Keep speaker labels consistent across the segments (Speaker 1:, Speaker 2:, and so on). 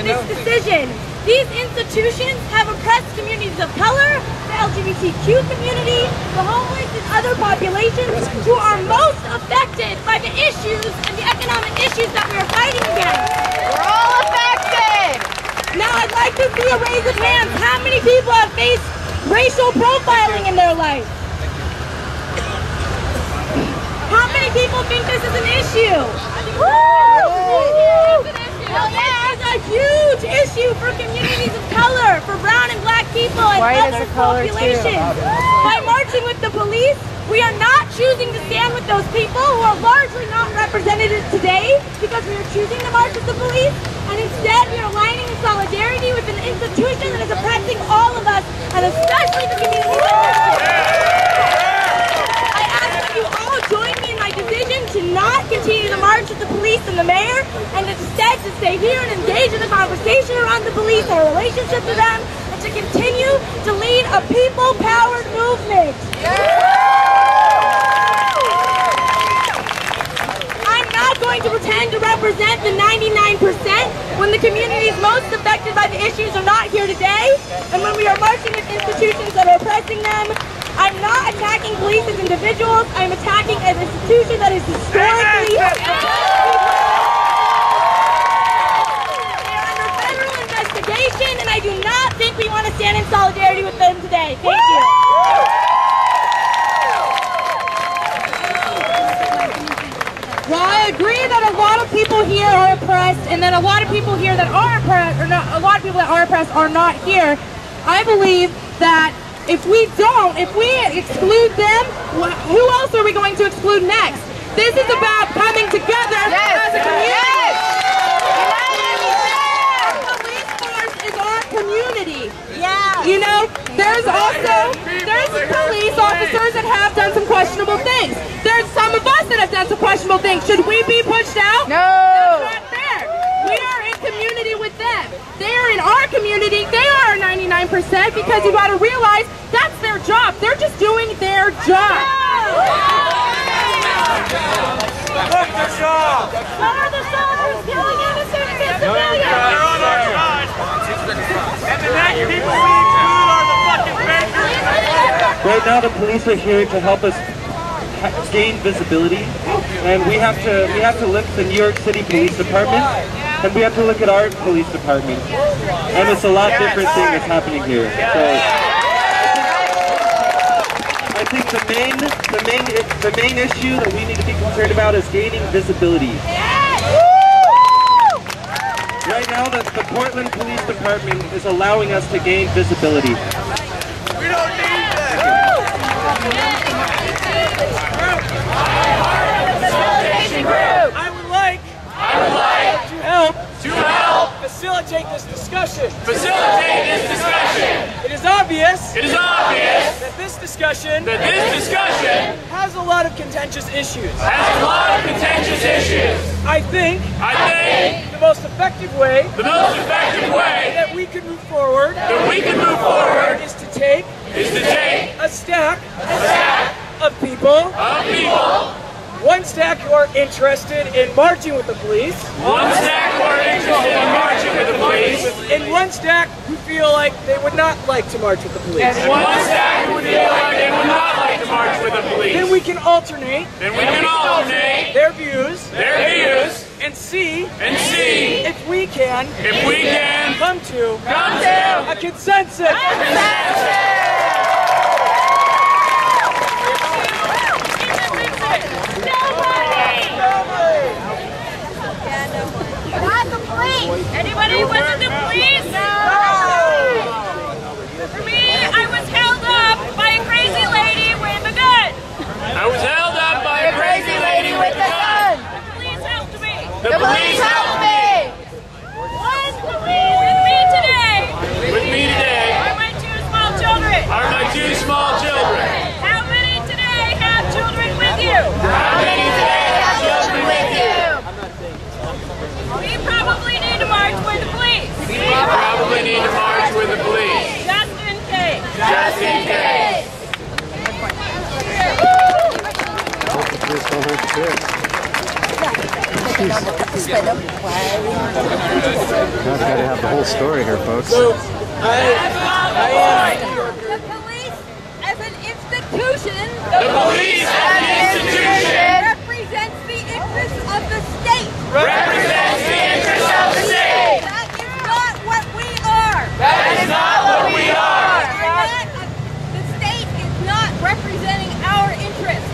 Speaker 1: this decision. These institutions have oppressed communities of color, the LGBTQ community, the homeless, and other populations who are most affected by the issues and the economic issues that we are fighting against.
Speaker 2: We're all affected!
Speaker 1: Now I'd like to see a raise of hands. How many people have faced racial profiling in their life? How many people think this is an issue? It's a huge issue for communities of color, for brown and black people and other populations. By marching with the police, we are not choosing to stand with those people who are largely not represented today because we are choosing to march with the police, and instead we are aligning in solidarity with an institution that is oppressing all of us, and especially the communities of color. I ask that you all join me in my decision to not continue to march with the police and the mayor, and instead to stay here and engage in the conversation around the police and our relationship to them, and to continue to lead a people-powered movement. I'm not going to pretend to represent the 99% when the communities most affected by the issues are not here today, and when we are marching with institutions that are oppressing them. I'm not attacking police as individuals, I'm attacking an institution that is historically federal investigation, and I do not think we want to stand in solidarity with them today. Thank you. Well, I agree that a lot of people here are oppressed, and that a lot of people here that are oppressed, or not, a lot of people that are oppressed are not here. I believe that if we exclude them, who else are we going to exclude next? This is about coming together as a community. Our police force is our community. Yeah. You know, there's police officers that have done some questionable things. There's some of us that have done some questionable things. Should we be pushed out? No. That's not fair. We are in community with them. They are in our community. They are 99% because you got to realize that's their job. They're just doing their job.
Speaker 3: Fuck their job.
Speaker 1: What are the soldiers killing innocent civilians?
Speaker 3: They're on our side. And the next people we exclude are the fucking bakers.
Speaker 4: Right now, the police are here to help us gain visibility, and we have to look at the New York City Police Department, and we have to look at our police department, and it's a lot different thing that's happening here. So I think the main issue that we need to be concerned about is gaining visibility. Right now, the Portland Police Department is allowing us to gain visibility.
Speaker 3: We don't need that. I would like to help facilitate this discussion. It is obvious that this discussion has a lot of contentious issues. I think the most effective way that we can move forward is to take a stack of people. One stack who are interested in marching with the police. And one stack who feel like they would not like to march with the police. Then we can alternate their views and see if we can come to a consensus.
Speaker 5: Anybody with the police? No! For me, I was held up by a crazy lady with a gun. The police helped me. One police with me today. I went to a
Speaker 6: gotta have the whole story here, folks.
Speaker 1: The police as an institution. Represents the interests of the state. That is not what we are. The state is not representing our interests.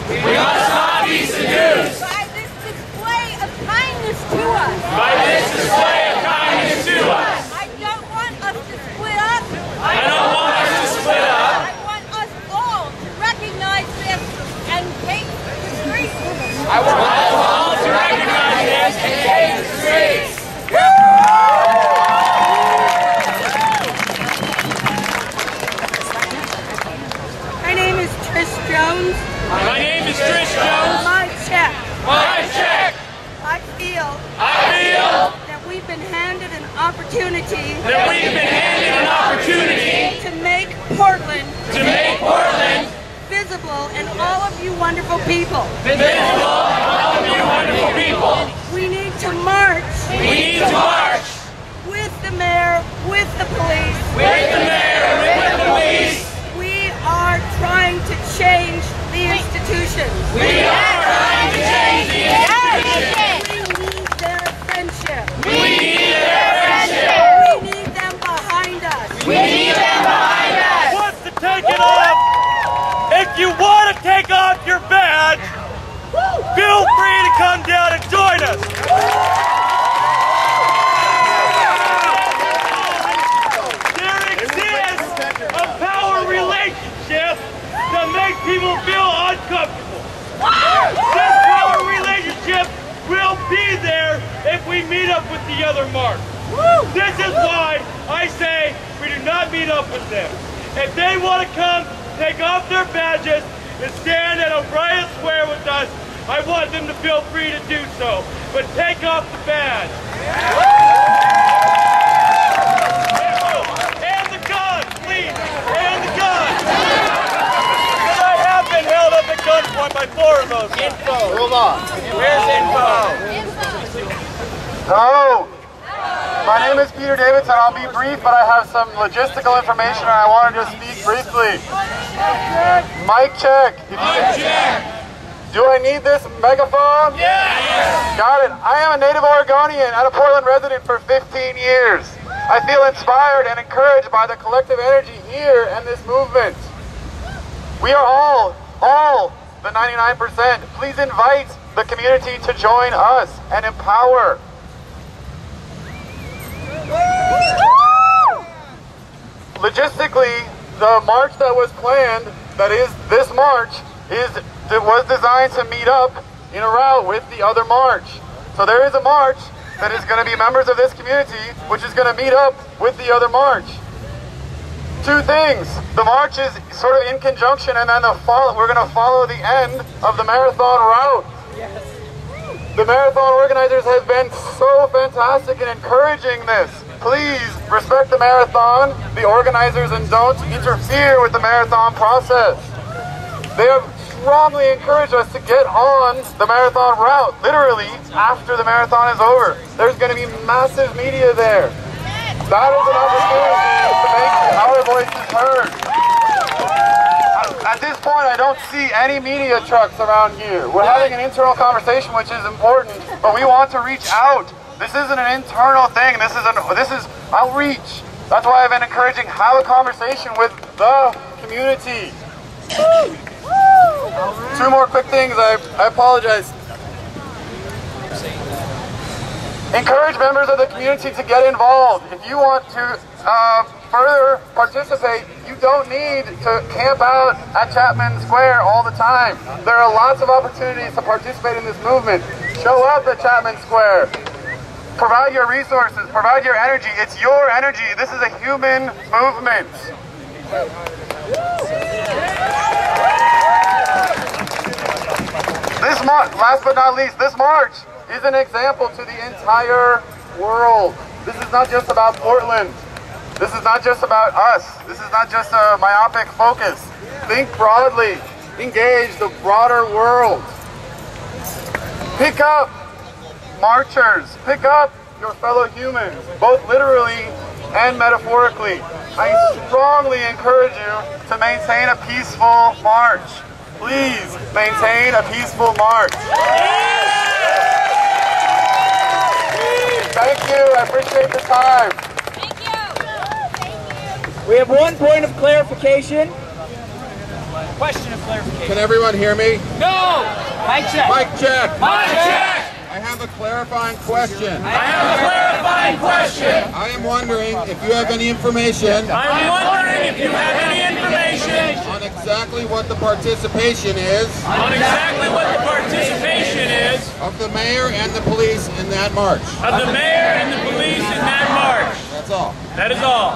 Speaker 1: We must not be seduced. By this display of kindness to us. I don't want us to split up. I want us all to recognize this and take the streets. My name is Trish Jones. My check. I feel that we've been handed an opportunity to make Portland visible and all of you wonderful people. We need to march with the mayor, with the police. We are trying to change the institutions. We need their friendship. We need them behind us.
Speaker 3: Wants to take it off. If you want to take off your badge, feel free to come down and join us. There exists a power relationship that makes people feel uncomfortable. This power relationship will be there if we meet up with the other march. This is why I say we do not meet up with them. If they want to come, take off their badges, and stand at O'Brien Square with us, I want them to feel free to do so. But take off the badge. And the gun, please. And the gun. Because I have been held up at gunpoint by 4 of those. Info. Hold on. Where's info?
Speaker 7: Hello. My name is Peter Davidson. I'll be brief, but I have some logistical information and I wanted to speak briefly. Mic check. Do I need this megaphone? Yes! Got it. I am a native Oregonian and a Portland resident for 15 years. I feel inspired and encouraged by the collective energy here and this movement. We are all the 99%. Please invite the community to join us and empower. Logistically, the march that was planned, that is this march, was designed to meet up in a route with the other march. So there is a march that is going to be members of this community, which is going to meet up with the other march. Two things. The march is sort of in conjunction, and then we're going to follow the end of the marathon route. Yes. The marathon organizers have been so fantastic in encouraging this. Please respect the marathon, the organizers, and don't interfere with the marathon process. They have strongly encouraged us to get on the marathon route, literally, after the marathon is over. There's going to be massive media there. That is an opportunity to make our voices heard. At this point, I don't see any media trucks around here. We're having an internal conversation, which is important, but we want to reach out. This isn't an internal thing. This is outreach. That's why I've been encouraging, have a conversation with the community. Two more quick things. I apologize. Encourage members of the community to get involved. If you want to further participate, you don't need to camp out at Chapman Square all the time. There are lots of opportunities to participate in this movement. Show up at Chapman Square. Provide your resources, provide your energy. It's your energy. This is a human movement. Last but not least, this march is an example to the entire world. This is not just about Portland. This is not just about us. This is not just a myopic focus. Think broadly. engage the broader world. Pick up marchers, pick up your fellow humans, both literally and metaphorically. I strongly encourage you to maintain a peaceful march. Please maintain a peaceful march. Thank you, I appreciate the time.
Speaker 5: Thank you.
Speaker 3: We have one point of clarification. Question of clarification.
Speaker 8: Can everyone hear me?
Speaker 3: No! Mic check.
Speaker 8: Mic check.
Speaker 3: Mic check.
Speaker 8: I have a clarifying question.
Speaker 3: I have a clarifying question.
Speaker 8: I am wondering if you have any information
Speaker 3: I'm wondering if you have any information
Speaker 8: on exactly what the participation is
Speaker 3: on exactly what the participation is
Speaker 8: of the mayor and the police in that march.
Speaker 3: of the mayor and the police in that march.
Speaker 8: That's all.
Speaker 3: That is all.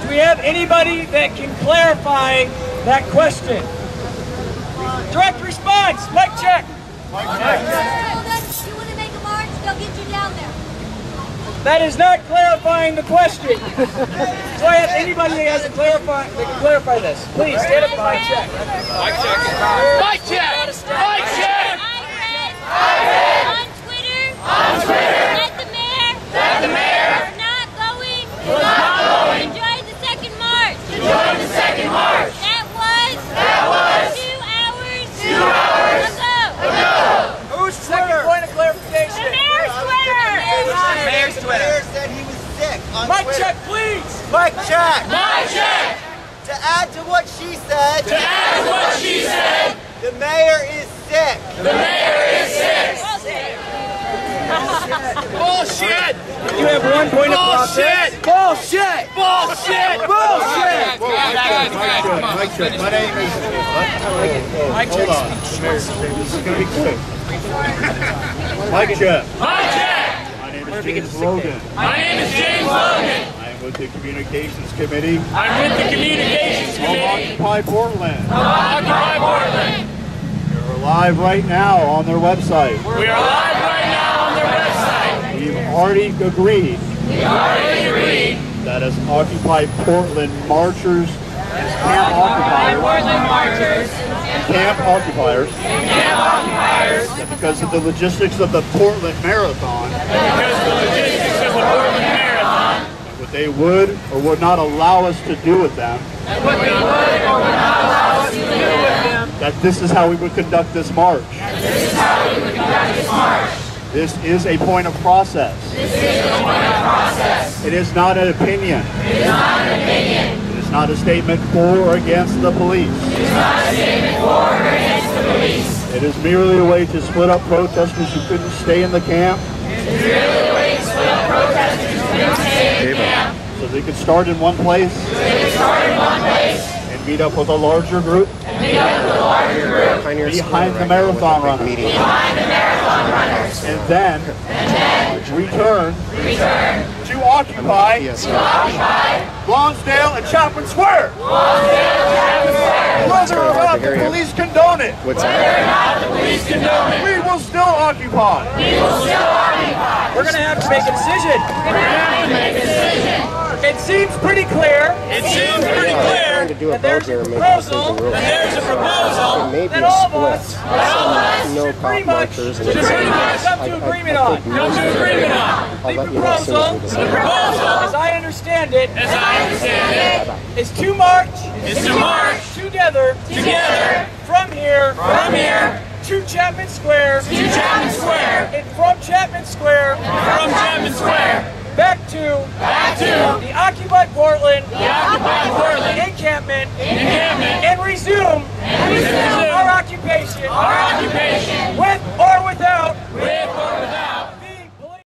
Speaker 3: Do we have anybody that can clarify that question? Direct response. Mic check.
Speaker 5: You want to make a march? They'll get you down there.
Speaker 3: That is not clarifying the question. Do I have anybody that can clarify this? Please stand up and mic check. Mic check. Mic check. Mic check.
Speaker 5: I read on Twitter that the mayor is not going to join the second march. That was 2 hours ago.
Speaker 3: Whose second point of clarification?
Speaker 5: The mayor's Twitter.
Speaker 3: Mayor's
Speaker 9: The mayor said he was sick on
Speaker 3: Mic
Speaker 9: Twitter.
Speaker 3: check, please.
Speaker 9: Mic check.
Speaker 3: Mic check.
Speaker 9: To add to what she said, the mayor is sick.
Speaker 3: Bullshit. You have one point of process. Bullshit. Bullshit. Bullshit.
Speaker 8: Mic check. My name is... Hold on. This is going to be quick. Mic check.
Speaker 3: Mic check.
Speaker 8: My name is James Logan.
Speaker 3: My name is James Logan.
Speaker 8: I am with the Communications Committee
Speaker 3: I'm with the Communications
Speaker 8: of
Speaker 3: Committee
Speaker 8: Occupy Portland.
Speaker 3: of Occupy Portland.
Speaker 8: We're live right now on their website.
Speaker 3: We are live right now on their website.
Speaker 8: We've already agreed that as Occupy Portland marchers and camp occupiers, that because of the logistics of the Portland Marathon, what they would or would not allow us to do with them, that this is how we would conduct this march. This is a point of process. It is not an opinion. It is not a statement for or against the police. It is merely a way to split up protesters who couldn't stay in the camp. So they could start in one place and meet up with a larger group behind the marathon runners. And then return to occupy Lonsdale and Chapman Square. Whether or not the police condone it. We will still occupy.
Speaker 3: We're going to have to make a decision. It seems pretty clear. That there's a proposal that all of us should pretty much come to agreement on. The proposal, as I understand it, is to march together from here to Chapman Square, and from Chapman Square back to the Occupy Portland encampment and resume our occupation with or without